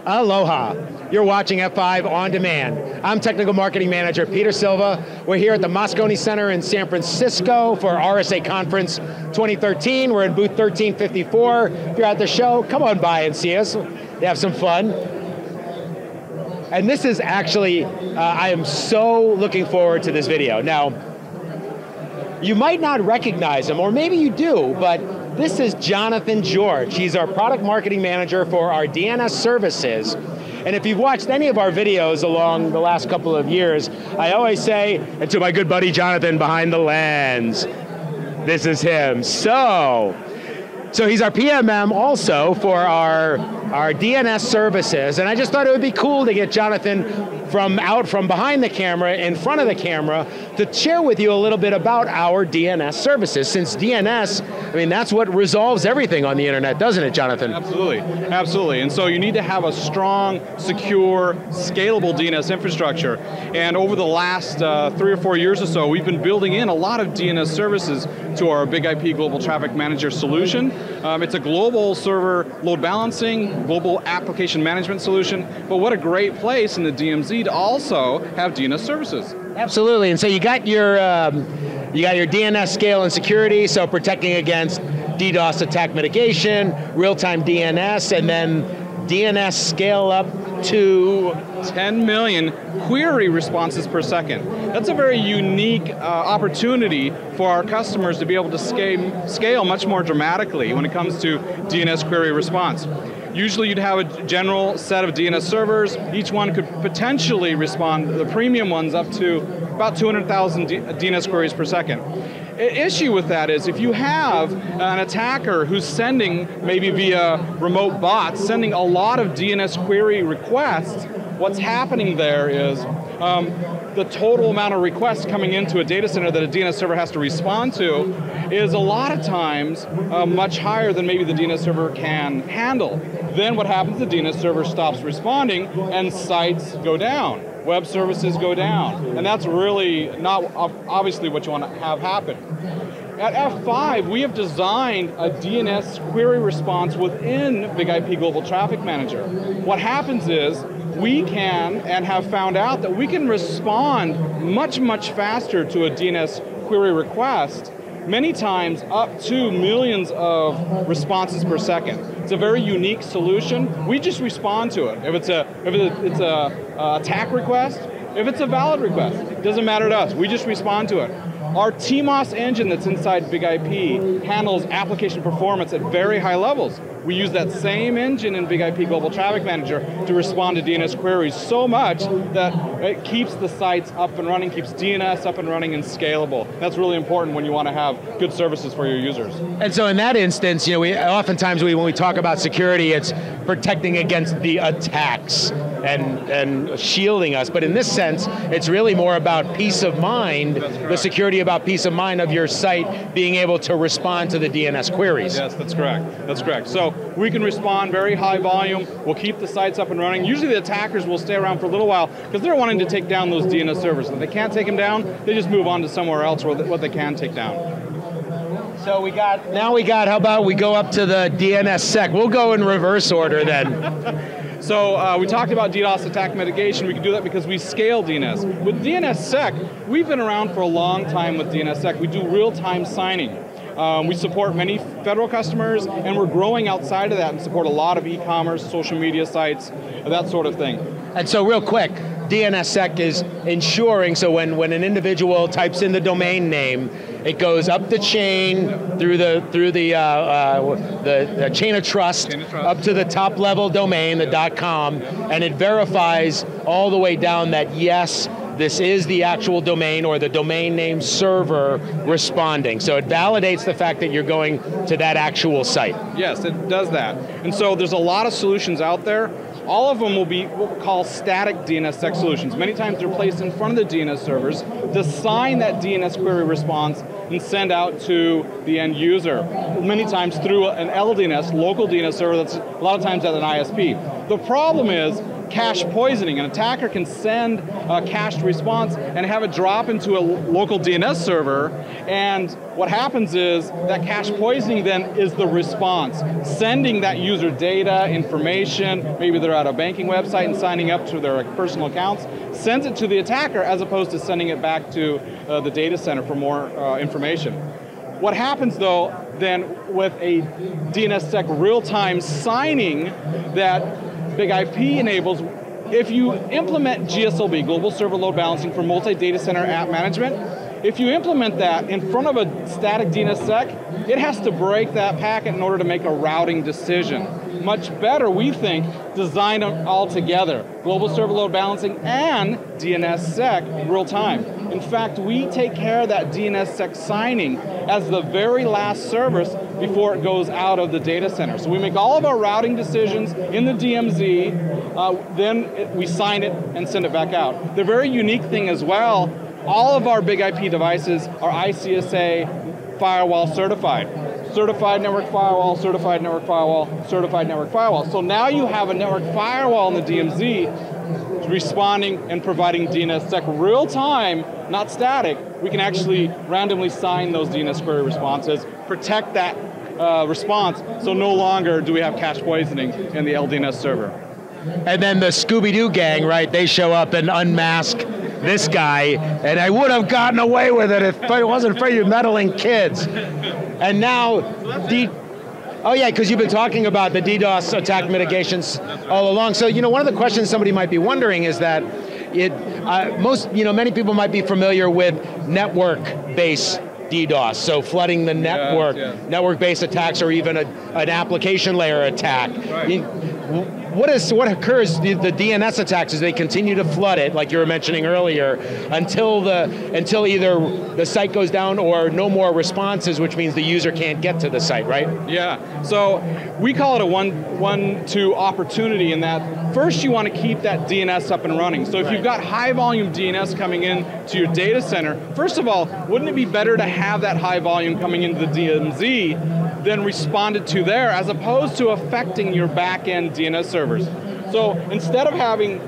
Aloha. You're watching F5 On Demand. I'm Technical Marketing Manager Peter Silva. We're here at the Moscone Center in San Francisco for RSA Conference 2013. We're in booth 1354. If you're at the show, come on by and see us. Have some fun. And this is actually, I am so looking forward to this video. Now, you might not recognize him, or maybe you do, but this is Jonathan George. He's our product marketing manager for our DNS services. And if you've watched any of our videos along the last couple of years, I always say, and to my good buddy Jonathan behind the lens, this is him. So he's our PMM also for our DNS services, and I just thought it would be cool to get Jonathan from behind the camera, in front of the camera, to share with you a little bit about our DNS services. Since DNS, I mean, that's what resolves everything on the internet, doesn't it, Jonathan? Absolutely, absolutely. And so you need to have a strong, secure, scalable DNS infrastructure. And over the last 3 or 4 years or so, we've been building in a lot of DNS services to our Big IP Global Traffic Manager solution. It's a global server load balancing, global application management solution, but what a great place in the DMZ to also have DNS services. Absolutely, and so you got your DNS scale and security, so protecting against DDoS attack mitigation, real-time DNS, and then DNS scale up to 10 million query responses per second. That's a very unique opportunity for our customers to be able to scale much more dramatically when it comes to DNS query response. Usually you'd have a general set of DNS servers. Each one could potentially respond, the premium ones, up to about 200,000 DNS queries per second. An issue with that is if you have an attacker who's sending, maybe via remote bots, sending a lot of DNS query requests, what's happening there is the total amount of requests coming into a data center that a DNS server has to respond to is a lot of times much higher than maybe the DNS server can handle. Then what happens, the DNS server stops responding and sites go down. Web services go down. And that's really not obviously what you want to have happen. At F5, we have designed a DNS query response within Big IP Global Traffic Manager. What happens is, we can, and have found out that we can respond much, much faster to a DNS query request, many times up to millions of responses per second. It's a very unique solution. We just respond to it. If it's a attack request, if it's a valid request, it doesn't matter to us. We just respond to it. Our TMOS engine that's inside Big IP handles application performance at very high levels. We use that same engine in Big IP Global Traffic Manager to respond to DNS queries so much that it keeps the sites up and running, keeps DNS up and running and scalable. That's really important when you want to have good services for your users. And so in that instance, oftentimes when we talk about security, it's protecting against the attacks and shielding us. But in this sense, it's really more about peace of mind, the security about peace of mind of your site being able to respond to the DNS queries. Yes, that's correct. That's correct. So we can respond very high volume. We'll keep the sites up and running. Usually the attackers will stay around for a little while because they're wanting to take down those DNS servers. If they can't take them down, they just move on to somewhere else what they can take down. So how about we go up to the DNSSEC? We'll go in reverse order then. So we talked about DDoS attack mitigation. We can do that because we scale DNS. With DNSSEC, we've been around for a long time with DNSSEC. We do real-time signing. We support many federal customers, and we're growing outside of that and support a lot of e-commerce, social media sites, that sort of thing. And so real quick, DNSSEC is ensuring, so when an individual types in the domain name, it goes up the chain through the chain of trust, up to the top level domain, the .com, and it verifies all the way down that yes, this is the actual domain or the domain name server responding. So it validates the fact that you're going to that actual site. Yes, it does that. And so there's a lot of solutions out there. All of them will be what we call static DNSSEC solutions. Many times they're placed in front of the DNS servers to sign that DNS query response and send out to the end user. Many times through an LDNS, local DNS server that's a lot of times at an ISP. The problem is cache poisoning. An attacker can send a cached response and have it drop into a local DNS server, and what happens is that cache poisoning then is the response, sending that user data, information, maybe they're at a banking website and signing up to their personal accounts, sends it to the attacker as opposed to sending it back to the data center for more information. What happens though, then with a DNSSEC real-time signing that Big IP enables, if you implement GSLB, Global Server Load Balancing for multi-data center app management, if you implement that in front of a static DNSSEC, it has to break that packet in order to make a routing decision. Much better, we think, design them all together. Global Server Load Balancing and DNSSEC real time. In fact, we take care of that DNSSEC signing as the very last service before it goes out of the data center. So we make all of our routing decisions in the DMZ, then we sign it and send it back out. The very unique thing as well, all of our Big IP devices are ICSA firewall certified. Certified network firewall, certified network firewall, certified network firewall. So now you have a network firewall in the DMZ responding and providing DNSSEC real time, not static. We can actually randomly sign those DNS query responses, protect that response, so no longer do we have cache poisoning in the LDNS server. And then the Scooby-Doo gang, right, they show up and unmask this guy, and I would have gotten away with it if I wasn't for you meddling kids. And now, oh yeah, because you've been talking about the DDoS attack mitigations all along. So, one of the questions somebody might be wondering is that many people might be familiar with network-based DDoS, so flooding the network, network-based attacks, or even an application layer attack. Right. What occurs, the DNS attacks, is they continue to flood it, like you were mentioning earlier, until either the site goes down or no more responses, which means the user can't get to the site, right? Yeah, so we call it a one-two opportunity in that first you want to keep that DNS up and running. So if you've got high volume DNS coming in to your data center, first of all, wouldn't it be better to have that high volume coming into the DMZ then responded to there, as opposed to affecting your back-end DNS servers. So instead of having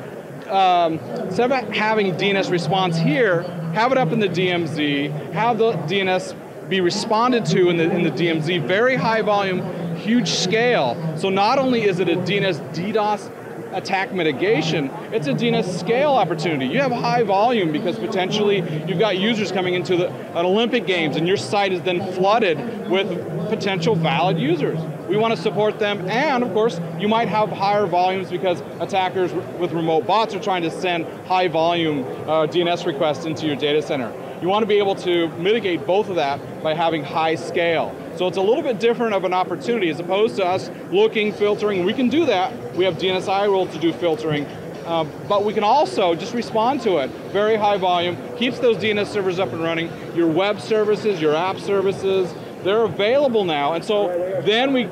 DNS response here, have it up in the DMZ, have the DNS be responded to in the DMZ, very high volume, huge scale. So not only is it a DDoS attack mitigation, it's a DNS scale opportunity. You have high volume because potentially you've got users coming into an Olympic Games and your site is then flooded with potential valid users. We want to support them, and of course, you might have higher volumes because attackers with remote bots are trying to send high volume DNS requests into your data center. You want to be able to mitigate both of that by having high scale. So it's a little bit different of an opportunity as opposed to us looking, filtering. We can do that. We have DNSI rules to do filtering, but we can also just respond to it. Very high volume, keeps those DNS servers up and running. Your web services, your app services, they're available now, and so then we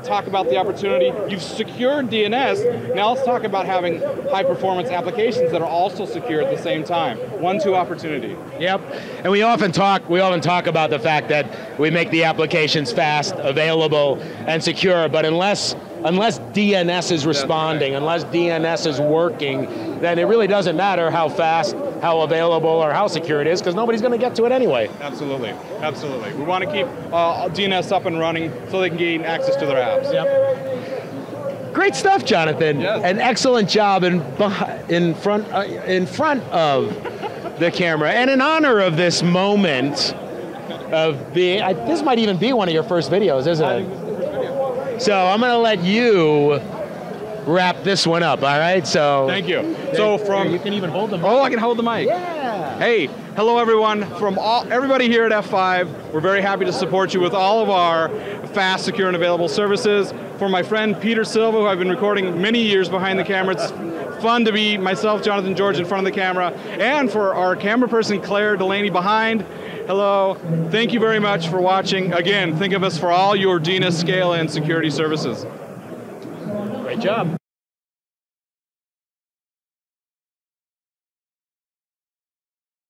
talk about the opportunity. You've secured DNS, now let's talk about having high performance applications that are also secure at the same time. One-two opportunity. Yep, and we often talk about the fact that we make the applications fast, available, and secure, but unless DNS is responding, unless DNS is working, then it really doesn't matter how fast, how available, or how secure it is, because nobody's going to get to it anyway. Absolutely, absolutely. We want to keep DNS up and running so they can gain access to their apps. Yep. Great stuff, Jonathan. Yes. An excellent job in front of the camera, and in honor of this moment of being, this might even be one of your first videos, isn't it? So I'm going to let you wrap this one up, all right? So thank you. So you can even hold the mic. Oh, I can hold the mic. Yeah. Hey, hello everyone. From everybody here at F5, we're very happy to support you with all of our fast, secure, and available services. For my friend Peter Silva, who I've been recording many years behind the camera, it's fun to be myself, Jonathan George, in front of the camera. And for our camera person, Claire Delaney, behind. Hello, thank you very much for watching. Again, think of us for all your DNS scale and security services. Great job.